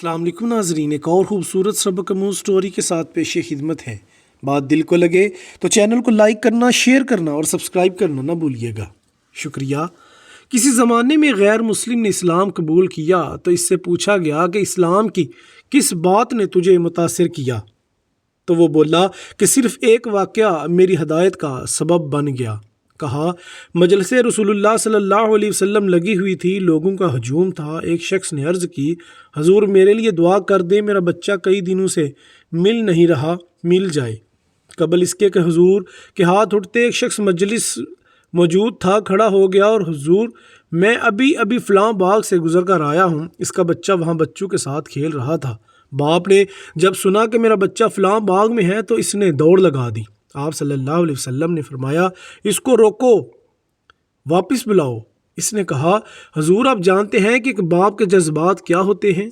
अस्सलाम वालेकुम नाज़रीन, एक और ख़ूबसूरत सबक आमूज़ स्टोरी के साथ पेश खिदमत है। बात दिल को लगे तो चैनल को लाइक करना, शेयर करना और सब्सक्राइब करना ना भूलिएगा। शुक्रिया। किसी ज़माने में गैर मुस्लिम ने इस्लाम कबूल किया तो इससे पूछा गया कि इस्लाम की किस बात ने तुझे मुतासिर किया। तो वो बोला कि सिर्फ़ एक वाक़या मेरी हदायत का सबब बन गया। कहा, मजलिस रसूलुल्लाह सल्लल्लाहु अलैहि वसल्लम लगी हुई थी, लोगों का हजूम था। एक शख्स ने अर्ज़ की, हजूर मेरे लिए दुआ कर दे, मेरा बच्चा कई दिनों से मिल नहीं रहा, मिल जाए। कबल इसके कि हुजूर के हाथ उठते एक शख्स मजलिस मौजूद था, खड़ा हो गया और हुजूर मैं अभी अभी फ़लाँ बाग से गुज़र कर आया हूँ, इसका बच्चा वहाँ बच्चों के साथ खेल रहा था। बाप ने जब सुना कि मेरा बच्चा फ़लाँ बाग में है तो इसने दौड़ लगा दी। आप सल्लल्लाहु अलैहि वसल्लम ने फरमाया, इसको रोको, वापस बुलाओ। इसने कहा, हजूर आप जानते हैं कि एक बाप के जज्बात क्या होते हैं।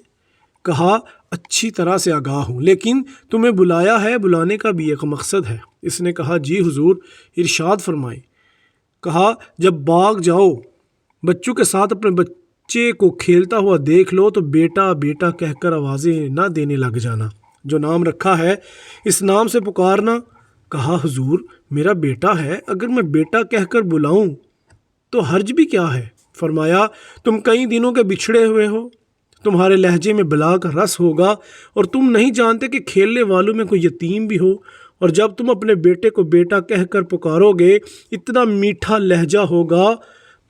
कहा, अच्छी तरह से आगाह हूँ, लेकिन तुम्हें बुलाया है, बुलाने का भी एक मकसद है। इसने कहा, जी हुजूर, इरशाद फरमाएं। कहा, जब बाग जाओ, बच्चों के साथ अपने बच्चे को खेलता हुआ देख लो तो बेटा बेटा कहकर आवाज़ें ना देने लग जाना। जो नाम रखा है इस नाम से पुकारना। कहा, हुजूर मेरा बेटा है, अगर मैं बेटा कहकर बुलाऊं तो हर्ज भी क्या है। फरमाया, तुम कई दिनों के बिछड़े हुए हो, तुम्हारे लहजे में बला का रस होगा और तुम नहीं जानते कि खेलने वालों में कोई यतीम भी हो। और जब तुम अपने बेटे को बेटा कहकर पुकारोगे, इतना मीठा लहजा होगा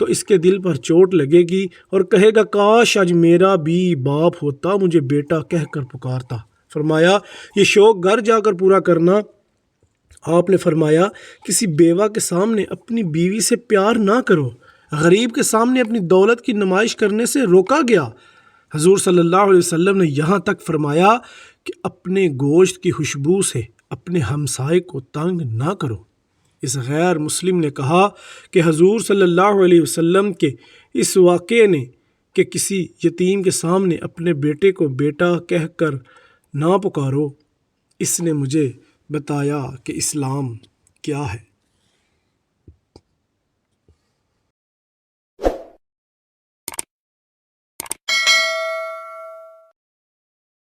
तो इसके दिल पर चोट लगेगी और कहेगा, काश आज मेरा भी बाप होता, मुझे बेटा कहकर पुकारता। फरमाया, ये शौक़ घर जाकर पूरा करना। आपने फरमाया, किसी बेवा के सामने अपनी बीवी से प्यार ना करो, गरीब के सामने अपनी दौलत की नुमाइश करने से रोका गया। हजूर सल्लल्लाहु अलैहि वसल्लम ने यहाँ तक फरमाया कि अपने गोश्त की खुशबू से अपने हमसाए को तंग ना करो। इस गैर मुस्लिम ने कहा कि हजूर सल्लल्लाहु अलैहि वसल्लम के इस वाक़े ने कि किसी यतीम के सामने अपने बेटे को बेटा कहकर ना पुकारो, इसने मुझे बताया कि इस्लाम क्या है।